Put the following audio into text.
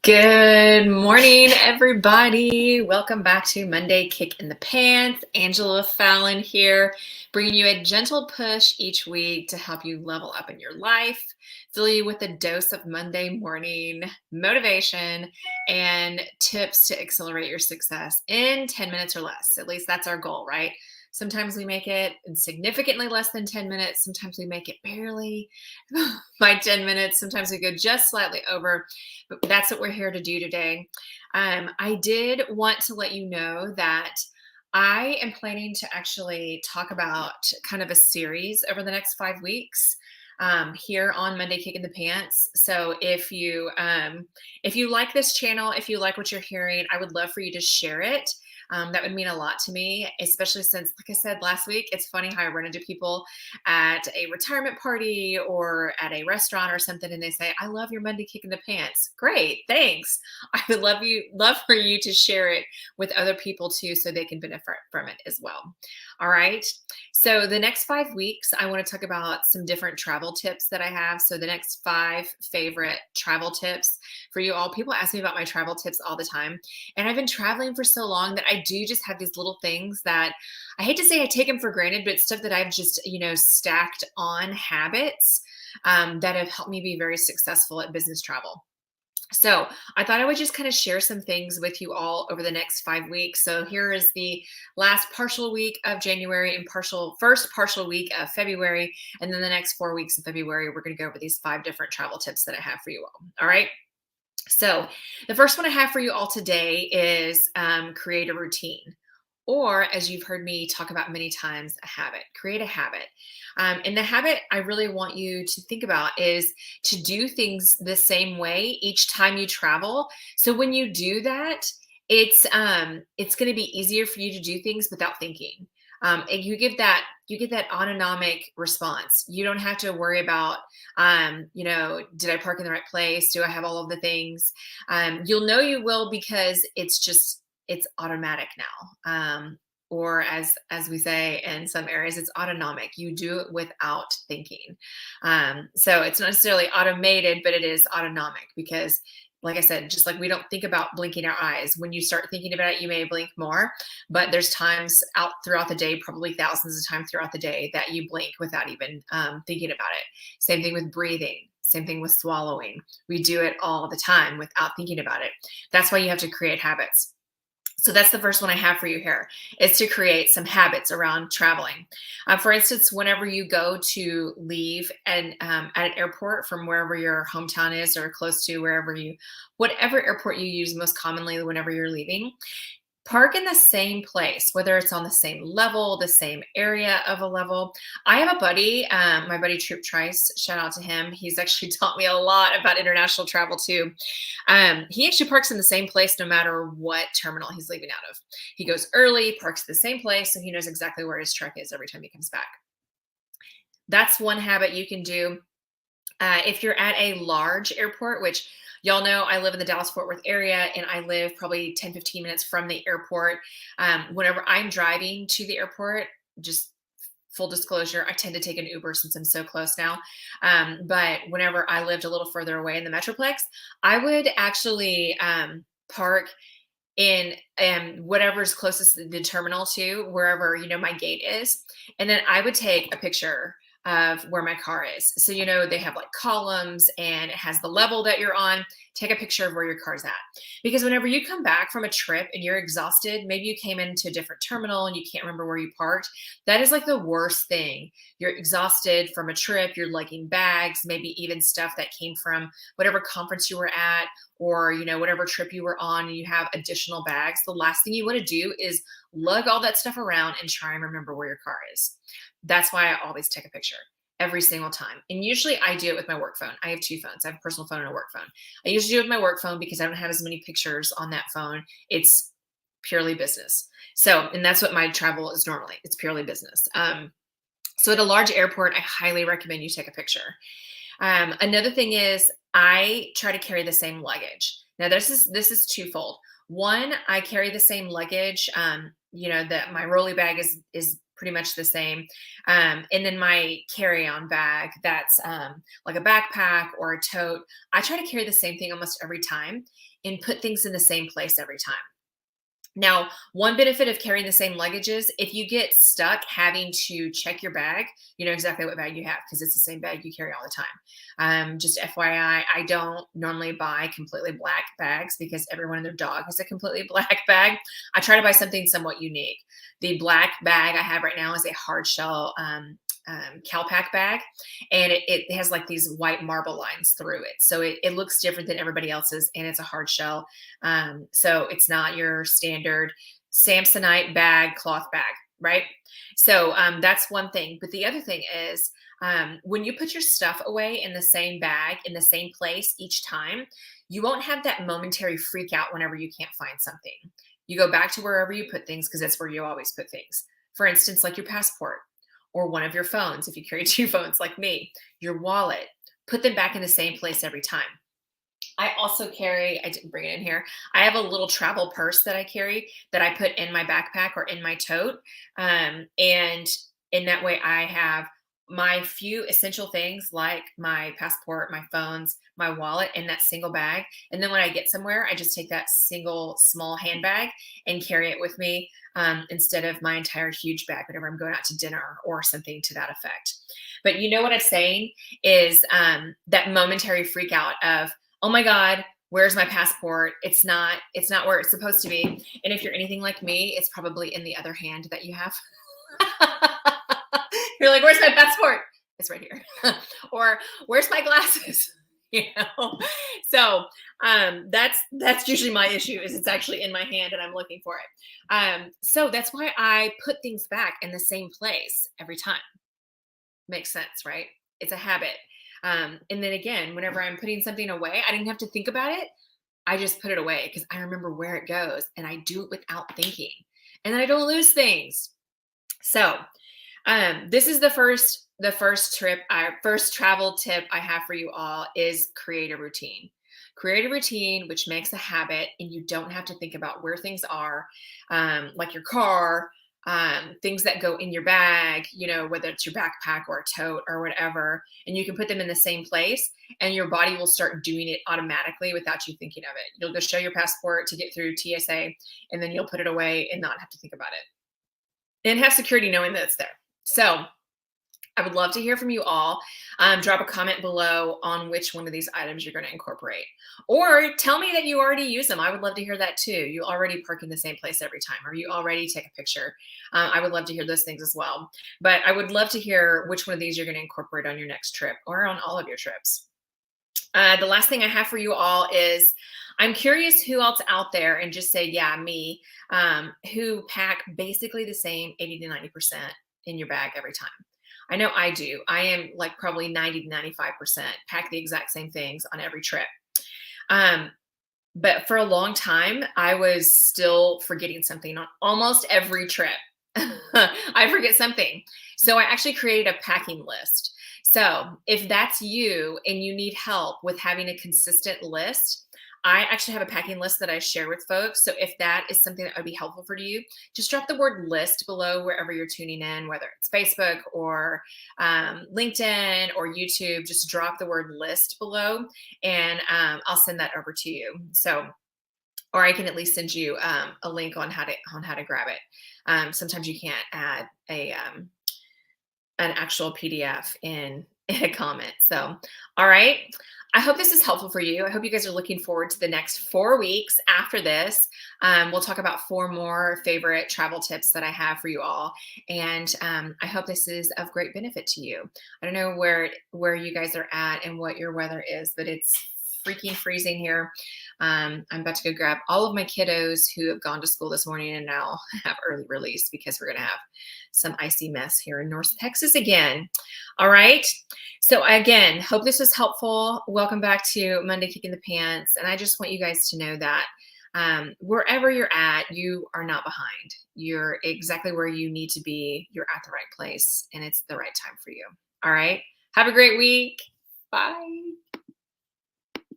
Good morning, everybody. Welcome back to Monday Kick in the Pants. Angela Fallon here, bringing you a gentle push each week to help you level up in your life, fill you with a dose of Monday morning motivation and tips to accelerate your success in 10 minutes or less. At least that's our goal, right? Sometimes we make it in significantly less than 10 minutes. Sometimes we make it barely by 10 minutes. Sometimes we go just slightly over, but that's what we're here to do today. I did want to let you know that I am planning to actually talk about kind of a series over the next 5 weeks here on Monday Kick in the Pants. So if you like this channel, if you like what you're hearing, I would love for you to share it. That would mean a lot to me, especially since, like I said last week, it's funny how I run into people at a retirement party or at a restaurant or something, and they say, "I love your Monday Kick in the Pants." Great, thanks. I would love for you to share it with other people too, so they can benefit from it as well. All right. So the next 5 weeks, I want to talk about some different travel tips that I have. So the next 5 favorite travel tips for you all. People ask me about my travel tips all the time. And I've been traveling for so long that I do just have these little things that I hate to say I take them for granted, but it's stuff that I've just, stacked on habits that have helped me be very successful at business travel. So I thought I would just kind of share some things with you all over the next 5 weeks. So here is the last partial week of January and first partial week of February. And then the next 4 weeks of February, we're going to go over these 5 different travel tips that I have for you all. All right. So the first one I have for you all today is create a routine. Or, as you've heard me talk about many times, a habit. Create a habit. And the habit I really want you to think about is to do things the same way each time you travel. So when you do that, it's going to be easier for you to do things without thinking. And you get that autonomic response. You don't have to worry about, did I park in the right place? Do I have all of the things? You'll know you will because it's automatic now. Or as we say in some areas, it's autonomic. You do it without thinking. So it's not necessarily automated, but it is autonomic because, like I said, just like we don't think about blinking our eyes. When you start thinking about it, you may blink more, but there's times out throughout the day, probably thousands of times throughout the day, that you blink without even thinking about it. Same thing with breathing. Same thing with swallowing. We do it all the time without thinking about it. That's why you have to create habits. So that's the first one I have for you here, is to create some habits around traveling. For instance, whenever you go to leave at an airport from wherever your hometown is or close to whatever airport you use most commonly whenever you're leaving, park in the same place, whether it's on the same level, the same area of a level. I have a buddy, my buddy Troop Trice, shout out to him. He's actually taught me a lot about international travel too. He actually parks in the same place no matter what terminal he's leaving out of. He goes early, parks at the same place, so he knows exactly where his truck is every time he comes back. That's one habit you can do. If you're at a large airport, which y'all know I live in the Dallas-Fort Worth area and I live probably 10, 15 minutes from the airport. Whenever I'm driving to the airport, just full disclosure, I tend to take an Uber since I'm so close now. But whenever I lived a little further away in the Metroplex, I would actually park in whatever's closest to the terminal to wherever, my gate is. And then I would take a picture of where my car is. So, they have like columns and it has the level that you're on. Take a picture of where your car's at. Because whenever you come back from a trip and you're exhausted, maybe you came into a different terminal and you can't remember where you parked. That is like the worst thing. You're exhausted from a trip, you're lugging bags, maybe even stuff that came from whatever conference you were at or, whatever trip you were on and you have additional bags. The last thing you want to do is lug all that stuff around and try and remember where your car is. That's why I always take a picture every single time. And usually I do it with my work phone. I have two phones. I have a personal phone and a work phone. I usually do it with my work phone because I don't have as many pictures on that phone. It's purely business. So, and that's what my travel is normally. It's purely business. So at a large airport, I highly recommend you take a picture. Another thing is I try to carry the same luggage. Now this is twofold. One, I carry the same luggage. That my rolly bag is pretty much the same. And then my carry-on bag, that's like a backpack or a tote. I try to carry the same thing almost every time and put things in the same place every time. Now, one benefit of carrying the same luggage is if you get stuck having to check your bag, you know exactly what bag you have because it's the same bag you carry all the time. Just FYI, I don't normally buy completely black bags because everyone and their dog has a completely black bag. I try to buy something somewhat unique. The black bag I have right now is a hard shell CalPack bag, and it has like these white marble lines through it. So it looks different than everybody else's, and it's a hard shell. So it's not your standard Samsonite bag, cloth bag, right? So that's one thing. But the other thing is when you put your stuff away in the same bag, in the same place each time, you won't have that momentary freak out whenever you can't find something. You go back to wherever you put things because that's where you always put things. For instance, like your passport or one of your phones, if you carry two phones like me, your wallet, put them back in the same place every time. I also carry, I didn't bring it in here. I have a little travel purse that I carry that I put in my backpack or in my tote. And in that way, I have my few essential things like my passport, my phones, my wallet in that single bag. And then when I get somewhere, I just take that single small handbag and carry it with me instead of my entire huge bag whenever I'm going out to dinner or something to that effect. But you know what I'm saying is that momentary freak out of, oh my God, where's my passport? It's not where it's supposed to be. And if you're anything like me, it's probably in the other hand that you have. You're like, where's my passport? It's right here. Or where's my glasses? You know? So that's usually my issue is it's actually in my hand and I'm looking for it. So that's why I put things back in the same place every time. Makes sense, right? It's a habit. And then again, whenever I'm putting something away, I didn't have to think about it. I just put it away because I remember where it goes and I do it without thinking. And then I don't lose things. So this is the first travel tip I have for you all is create a routine. Create a routine which makes a habit and you don't have to think about where things are, like your car, things that go in your bag, you know, whether it's your backpack or a tote or whatever, and you can put them in the same place and your body will start doing it automatically without you thinking of it. You'll just show your passport to get through TSA and then you'll put it away and not have to think about it and have security knowing that it's there. So I would love to hear from you all. Drop a comment below on which one of these items you're going to incorporate. Or tell me that you already use them. I would love to hear that too. You already park in the same place every time, or you already take a picture. I would love to hear those things as well. But I would love to hear which one of these you're going to incorporate on your next trip or on all of your trips. The last thing I have for you all is I'm curious who else out there, and just say, yeah, me, who pack basically the same 80 to 90% in your bag every time. I know I do. I am like probably 90 to 95% pack the exact same things on every trip. But for a long time, I was still forgetting something on almost every trip. I forget something. So I actually created a packing list. So if that's you and you need help with having a consistent list, I actually have a packing list that I share with folks. So if that is something that would be helpful for you, just drop the word list below wherever you're tuning in, whether it's Facebook or LinkedIn or YouTube, just drop the word list below and I'll send that over to you. So, or I can at least send you a link on how to grab it. Sometimes you can't add an actual PDF in a comment. So, all right. I hope this is helpful for you. I hope you guys are looking forward to the next 4 weeks after this. We'll talk about 4 more favorite travel tips that I have for you all. And I hope this is of great benefit to you. I don't know where you guys are at and what your weather is, but it's freaking freezing here. I'm about to go grab all of my kiddos who have gone to school this morning and now have early release because we're going to have some icy mess here in North Texas again. All right. So again, hope this was helpful. Welcome back to Monday Kick in the Pants. And I just want you guys to know that wherever you're at, you are not behind. You're exactly where you need to be. You're at the right place and it's the right time for you. All right. Have a great week. Bye.